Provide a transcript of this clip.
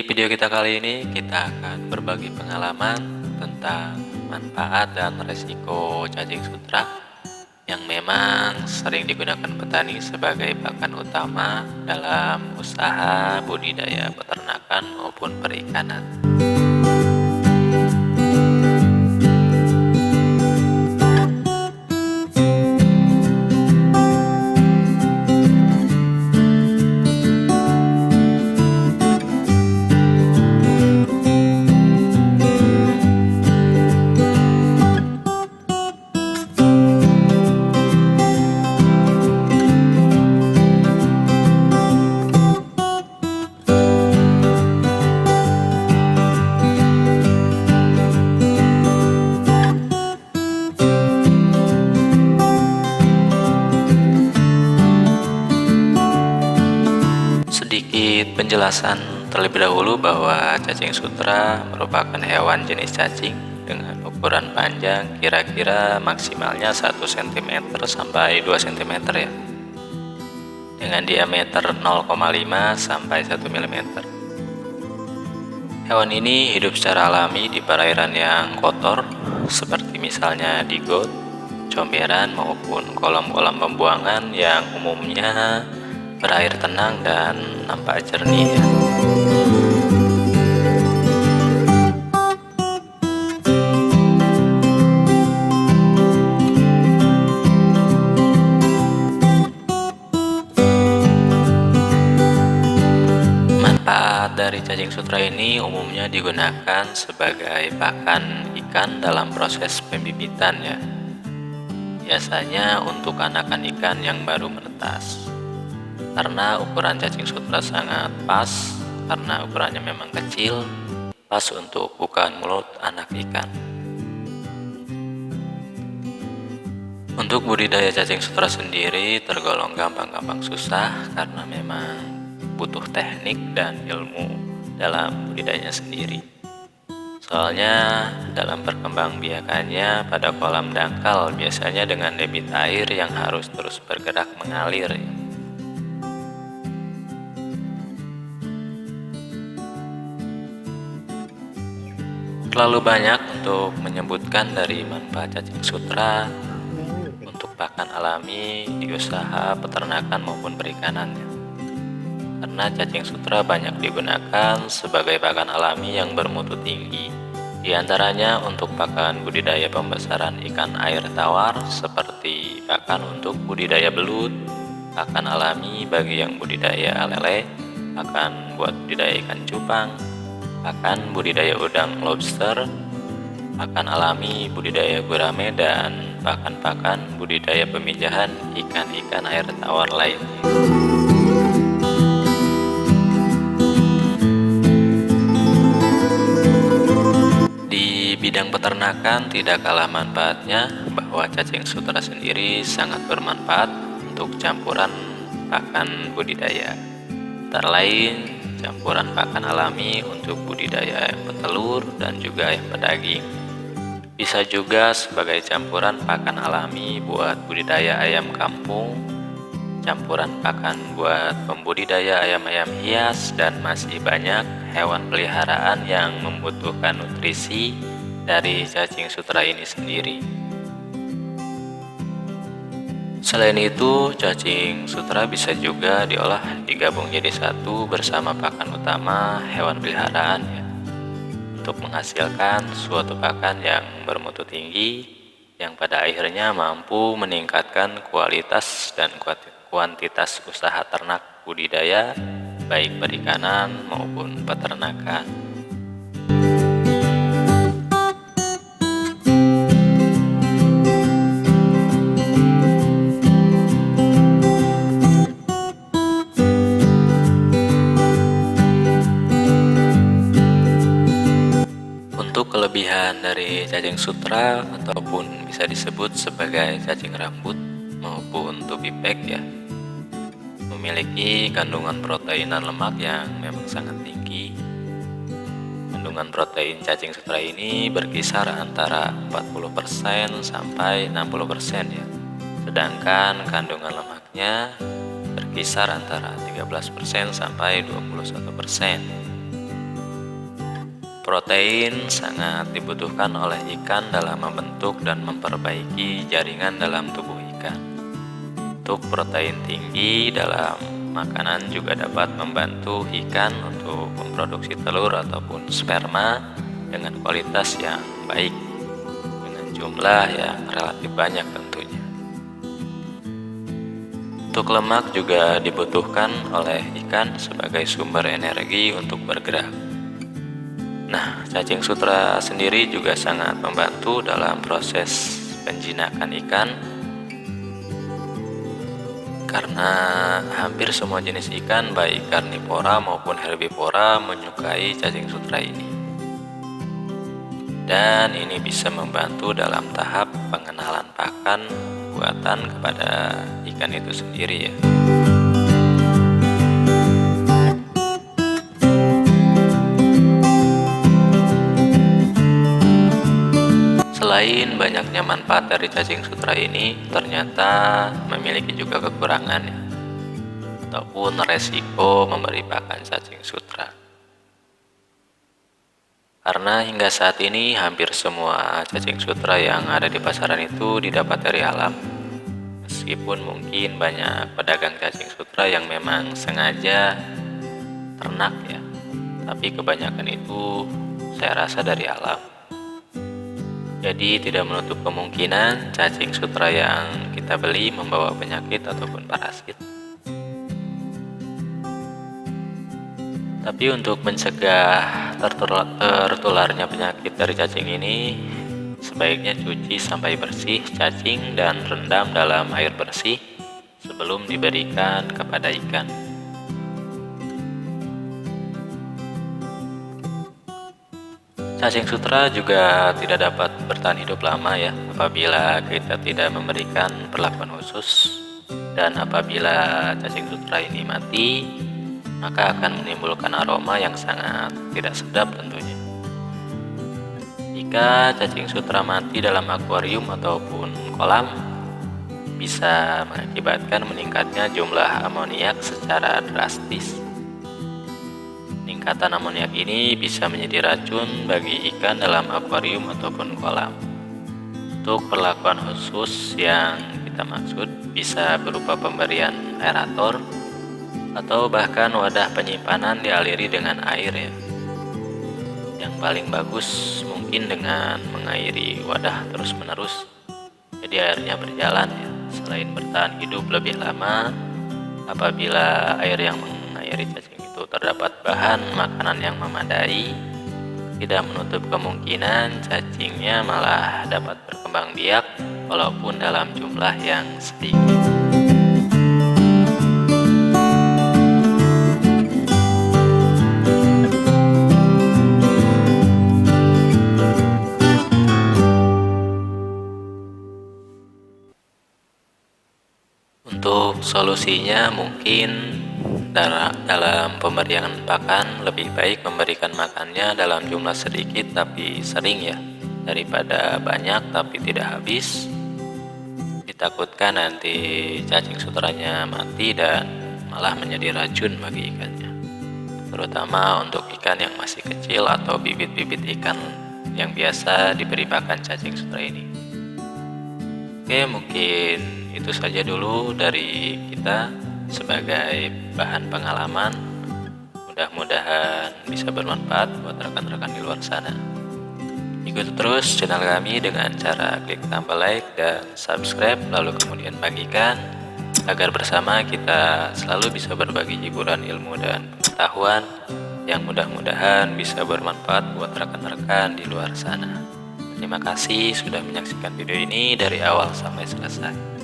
video kita kali ini kita akan berbagi pengalaman tentang manfaat dan resiko cacing sutra yang memang sering digunakan petani sebagai pakan utama dalam usaha budidaya peternakan maupun perikanan. Sedikit penjelasan terlebih dahulu bahwa cacing sutra merupakan hewan jenis cacing dengan ukuran panjang kira-kira maksimalnya 1 cm sampai 2 cm ya, dengan diameter 0,5 sampai 1 mm. Hewan ini hidup secara alami di perairan yang kotor seperti misalnya di got, comberan maupun kolam-kolam pembuangan yang umumnya berair tenang dan nampak jernih ya. Manfaat dari cacing sutra ini umumnya digunakan sebagai pakan ikan dalam proses pembibitan ya. Biasanya untuk anakan ikan yang baru menetas. Karena ukuran cacing sutra sangat pas, karena ukurannya memang kecil, pas untuk bukaan mulut anak ikan. Untuk budidaya cacing sutra sendiri tergolong gampang-gampang susah karena memang butuh teknik dan ilmu dalam budidayanya sendiri. Soalnya dalam perkembangbiakannya pada kolam dangkal biasanya dengan debit air yang harus terus bergerak mengalir ya. Terlalu banyak untuk menyebutkan dari manfaat cacing sutra untuk pakan alami di usaha peternakan maupun perikanannya. Karena cacing sutra banyak digunakan sebagai pakan alami yang bermutu tinggi, di antaranya untuk pakan budidaya pembesaran ikan air tawar seperti pakan untuk budidaya belut, pakan alami bagi yang budidaya lele, pakan buat budidaya ikan cupang, pakan budidaya udang lobster, pakan alami budidaya gurame, dan pakan-pakan budidaya pemijahan ikan-ikan air tawar lainnya. Di bidang peternakan tidak kalah manfaatnya bahwa cacing sutra sendiri sangat bermanfaat untuk campuran pakan budidaya. Antara lain campuran pakan alami untuk budidaya ayam petelur dan juga ayam pedaging. Bisa juga sebagai campuran pakan alami buat budidaya ayam kampung, campuran pakan buat pembudidaya ayam-ayam hias, dan masih banyak hewan peliharaan yang membutuhkan nutrisi dari cacing sutra ini sendiri. Selain itu, cacing sutra bisa juga diolah digabung jadi satu bersama pakan utama hewan peliharaan ya, untuk menghasilkan suatu pakan yang bermutu tinggi yang pada akhirnya mampu meningkatkan kualitas dan kuantitas usaha ternak budidaya baik perikanan maupun peternakan. Untuk kelebihan dari cacing sutra ataupun bisa disebut sebagai cacing rambut maupun tubi pek ya, memiliki kandungan protein dan lemak yang memang sangat tinggi. Kandungan protein cacing sutra ini berkisar antara 40% sampai 60% ya. Sedangkan kandungan lemaknya berkisar antara 13% sampai 21%. Protein sangat dibutuhkan oleh ikan dalam membentuk dan memperbaiki jaringan dalam tubuh ikan. Untuk protein tinggi dalam makanan juga dapat membantu ikan untuk memproduksi telur ataupun sperma dengan kualitas yang baik, dengan jumlah yang relatif banyak tentunya. Untuk lemak juga dibutuhkan oleh ikan sebagai sumber energi untuk bergerak. Nah, cacing sutra sendiri juga sangat membantu dalam proses penjinakan ikan, karena hampir semua jenis ikan baik karnivora maupun herbivora menyukai cacing sutra ini. Dan ini bisa membantu dalam tahap pengenalan pakan buatan kepada ikan itu sendiri ya. Selain banyaknya manfaat dari cacing sutra ini, ternyata memiliki juga kekurangan ya, ataupun resiko memberi pakan cacing sutra. Karena hingga saat ini hampir semua cacing sutra yang ada di pasaran itu didapat dari alam. Meskipun mungkin banyak pedagang cacing sutra yang memang sengaja ternak ya, tapi kebanyakan itu saya rasa dari alam. Jadi tidak menutup kemungkinan cacing sutra yang kita beli membawa penyakit ataupun parasit. Tapi untuk mencegah tertularnya penyakit dari cacing ini, sebaiknya cuci sampai bersih cacing dan rendam dalam air bersih sebelum diberikan kepada ikan. Cacing sutra juga tidak dapat bertahan hidup lama ya apabila kita tidak memberikan perlakuan khusus, dan apabila cacing sutra ini mati maka akan menimbulkan aroma yang sangat tidak sedap tentunya. Jika cacing sutra mati dalam akuarium ataupun kolam, bisa mengakibatkan meningkatnya jumlah amoniak secara drastis. Peningkatan amoniak ini bisa menjadi racun bagi ikan dalam akuarium ataupun kolam. Untuk perlakuan khusus yang kita maksud bisa berupa pemberian aerator atau bahkan wadah penyimpanan dialiri dengan air ya. Yang paling bagus mungkin dengan mengairi wadah terus-menerus, jadi airnya berjalan ya. Selain bertahan hidup lebih lama, apabila air yang mengairi cacing itu terdapat bahan makanan yang memadai, tidak menutup kemungkinan cacingnya malah dapat berkembang biak walaupun dalam jumlah yang sedikit. Untuk solusinya mungkin dalam pemberian pakan lebih baik memberikan makannya dalam jumlah sedikit tapi sering ya, daripada banyak tapi tidak habis. Ditakutkan nanti cacing sutranya mati dan malah menjadi racun bagi ikannya, terutama untuk ikan yang masih kecil atau bibit-bibit ikan yang biasa diberi pakan cacing sutra ini. Oke, mungkin itu saja dulu dari kita sebagai bahan pengalaman. Mudah-mudahan bisa bermanfaat buat rekan-rekan di luar sana. Ikuti terus channel kami dengan cara klik tombol like dan subscribe, lalu kemudian bagikan, agar bersama kita selalu bisa berbagi hiburan ilmu dan pengetahuan yang mudah-mudahan bisa bermanfaat buat rekan-rekan di luar sana. Terima kasih sudah menyaksikan video ini dari awal sampai selesai.